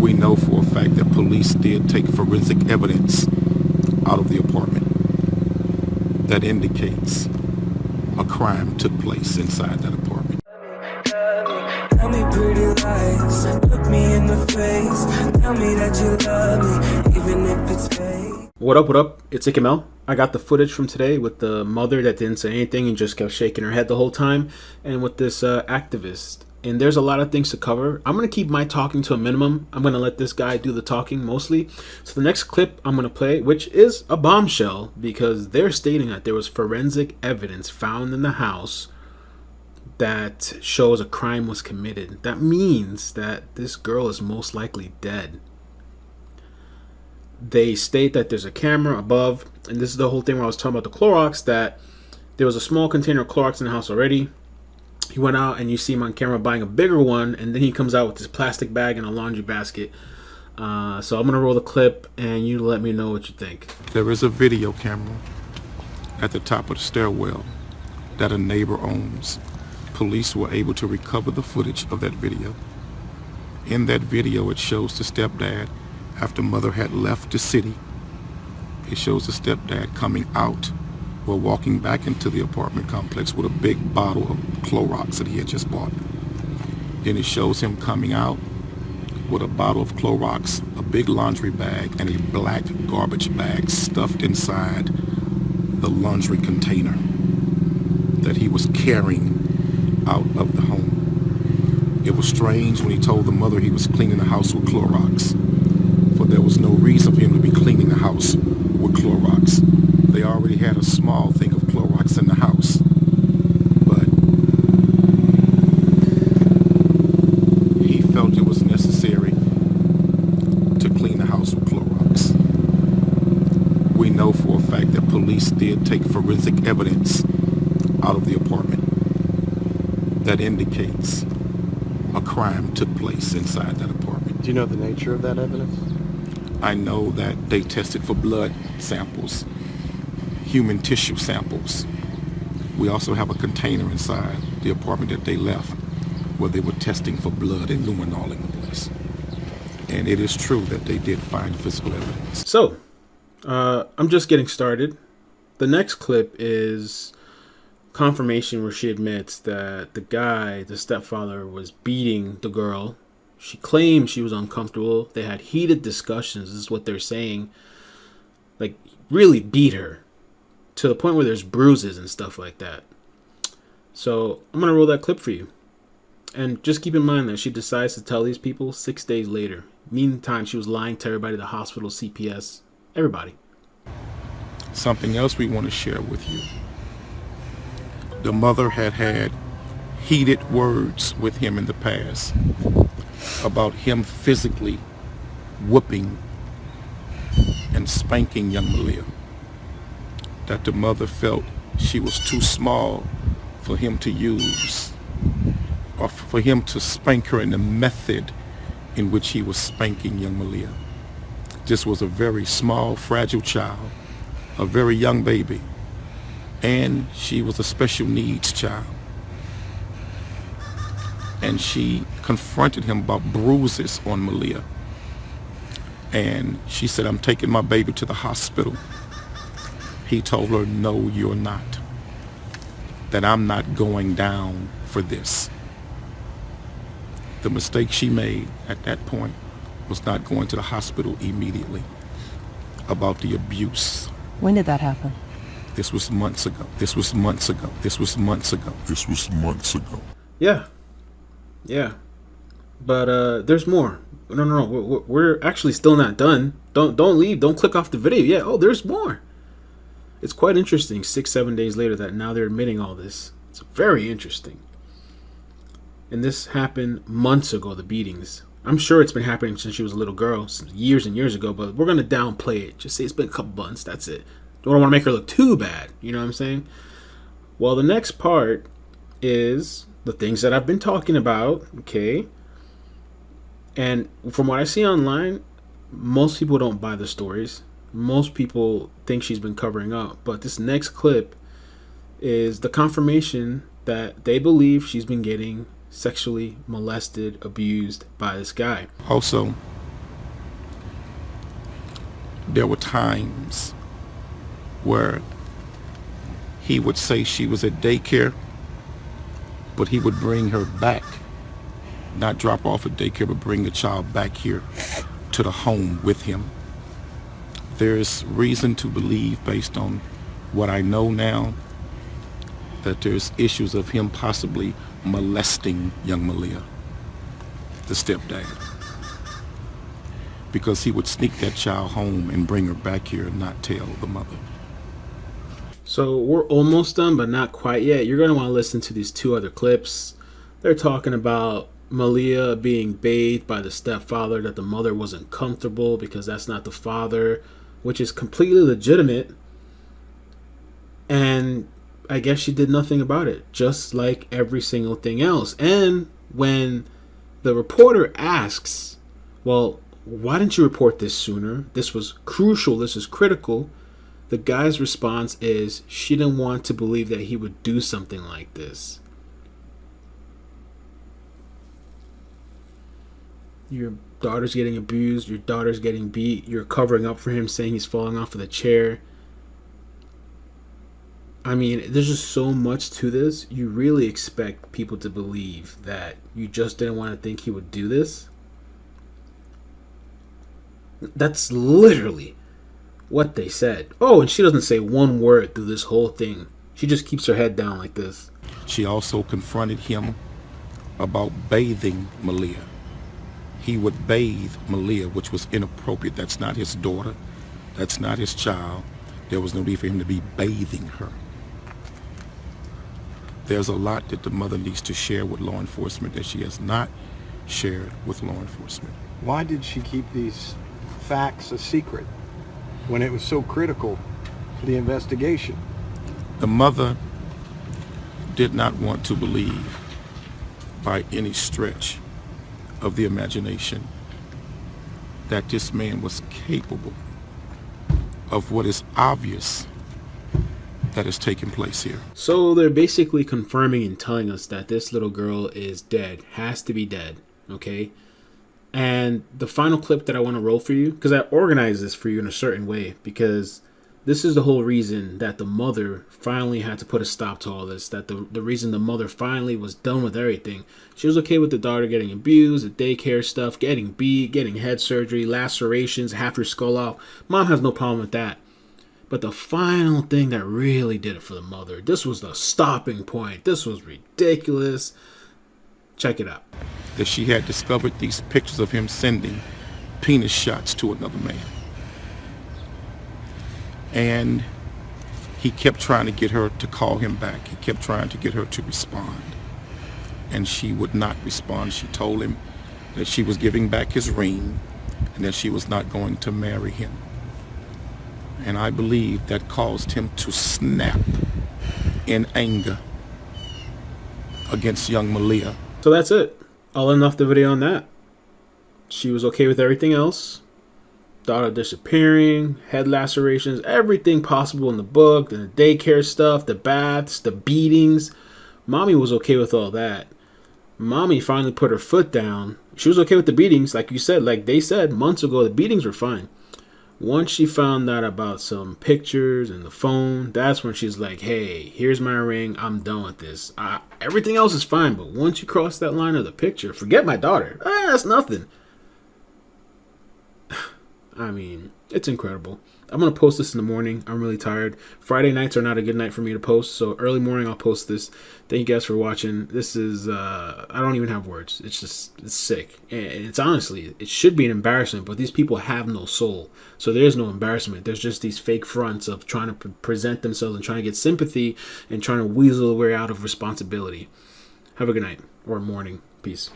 We know for a fact that police did take forensic evidence out of the apartment that indicates a crime took place inside that apartment. Tell me pretty lies, look me in the face, tell me that you love me, even if it's fake. What up, it's iCkEdMeL. I got the footage from today with the mother that didn't say anything and just kept shaking her head the whole time, and with this activist. And there's a lot of things to cover. I'm going to keep my talking to a minimum. I'm going to let this guy do the talking mostly. So the next clip I'm going to play, which is a bombshell, because they're stating that there was forensic evidence found in the house that shows a crime was committed. That means that this girl is most likely dead. They state that there's a camera above, and this is the whole thing where I was talking about the Clorox, that there was a small container of Clorox in the house already. He went out and you see him on camera buying a bigger one, and then he comes out with this plastic bag and a laundry basket. So I'm going to roll the clip and you let me know what you think. There is a video camera at the top of the stairwell that a neighbor owns. Police were able to recover the footage of that video. In that video, it shows the stepdad after mother had left the city. It shows the stepdad coming out or walking back into the apartment complex with a big bottle of Clorox that he had just bought. Then it shows him coming out with a bottle of Clorox, a big laundry bag, and a black garbage bag stuffed inside the laundry container that he was carrying out of the home. It was strange when he told the mother he was cleaning the house with Clorox, for there was no reason for him to be cleaning the house with Clorox. They already had a small thing of Clorox in the house, but he felt it was necessary to clean the house with Clorox. We know for a fact that police did take forensic evidence out of the apartment that indicates a crime took place inside that apartment. Do you know the nature of that evidence? I know that they tested for blood samples, human tissue samples. We also have a container inside the apartment that they left where they were testing for blood and luminol in the place. And it is true that they did find physical evidence. So, I'm just getting started. The next clip is confirmation where she admits that the guy, the stepfather, was beating the girl. She claimed she was uncomfortable. They had heated discussions. This is what they're saying. Like, really beat her to the point where there's bruises and stuff like that. So I'm going to roll that clip for you. And just keep in mind that she decides to tell these people 6 days later. Meantime, she was lying to everybody, the hospital, CPS, everybody. Something else we want to share with you. The mother had heated words with him in the past about him physically whooping and spanking young Maleah. That the mother felt she was too small for him to use, or for him to spank her in the method in which he was spanking young Maleah. This was a very small, fragile child, a very young baby, and she was a special needs child. And she confronted him about bruises on Maleah. And she said, "I'm taking my baby to the hospital." He told her, "No, you're not. That I'm not going down for this." The mistake she made at that point was not going to the hospital immediately about the abuse. When did that happen? This was months ago. This was months ago. This was months ago. This was months ago. Yeah. But there's more. No. We're actually still not done. Don't leave. Don't click off the video. Yeah. Oh, there's more. It's quite interesting 6-7 days later that now they're admitting all this. It's very interesting. And this happened months ago, the beatings. I'm sure it's been happening since she was a little girl, years and years ago, but we're going to downplay it. Just say it's been a couple months. That's it. Don't want to make her look too bad. You know what I'm saying? Well, the next part is the things that I've been talking about. Okay. And from what I see online, most people don't buy the stories. Most people think she's been covering up. But this next clip is the confirmation that they believe she's been getting sexually molested, abused by this guy. Also, There were times where he would say she was at daycare, but he would bring her back, not drop off at daycare, but bring the child back here to the home with him. There's reason to believe, based on what I know now, that there's issues of him possibly molesting young Maleah, the stepdad, because he would sneak that child home and bring her back here and not tell the mother. So we're almost done, but not quite yet. You're going to want to listen to these two other clips. They're talking about Maleah being bathed by the stepfather, that the mother wasn't comfortable because that's not the father, which is completely legitimate. And I guess she did nothing about it, just like every single thing else. And when the reporter asks, well, why didn't you report this sooner? This was crucial. This is critical. The guy's response is she didn't want to believe that he would do something like this. Your daughter's getting abused. Your daughter's getting beat. You're covering up for him, saying he's falling off of the chair. I mean, there's just so much to this. You really expect people to believe that you just didn't want to think he would do this? That's literally what they said. Oh, and she doesn't say one word through this whole thing. She just keeps her head down like this. She also confronted him about bathing Maleah. He would bathe Maleah, which was inappropriate. That's not his daughter. That's not his child. There was no need for him to be bathing her. There's a lot that the mother needs to share with law enforcement that she has not shared with law enforcement. Why did she keep these facts a secret when it was so critical to the investigation? The mother did not want to believe by any stretch of the imagination that this man was capable of what is obvious that is taking place here. So they're basically confirming and telling us that this little girl is dead, has to be dead, okay? And the final clip that I want to roll for you, because I organized this for you in a certain way, because this is the whole reason that the mother finally had to put a stop to all this, that the reason the mother finally was done with everything. She was okay with the daughter getting abused, the daycare stuff, getting beat, getting head surgery, lacerations, half her skull off. Mom has no problem with that. But the final thing that really did it for the mother, this was the stopping point. This was ridiculous. Check it out. That she had discovered these pictures of him sending penis shots to another man. And he kept trying to get her to call him back. He kept trying to get her to respond. And she would not respond. She told him that she was giving back his ring and that she was not going to marry him. And I believe that caused him to snap in anger against young Maleah. So that's it. I'll end off the video on that. She was okay with everything else. Daughter disappearing, head lacerations, everything possible in the book, the daycare stuff, the baths, the beatings. Mommy was okay with all that. Mommy finally put her foot down. She was okay with the beatings, like you said, like they said months ago, the beatings were fine. Once she found out about some pictures and the phone, that's when she's like, hey, here's my ring. I'm done with this. Everything else is fine, but once you cross that line of the picture, forget my daughter. That's nothing. I mean, it's incredible. I'm going to post this in the morning. I'm really tired. Friday nights are not a good night for me to post, so early morning I'll post this. Thank you guys for watching. This is, I don't even have words. It's sick. And it's honestly, it should be an embarrassment, but these people have no soul. So there's no embarrassment. There's just these fake fronts of trying to present themselves and trying to get sympathy and trying to weasel their way out of responsibility. Have a good night or morning. Peace.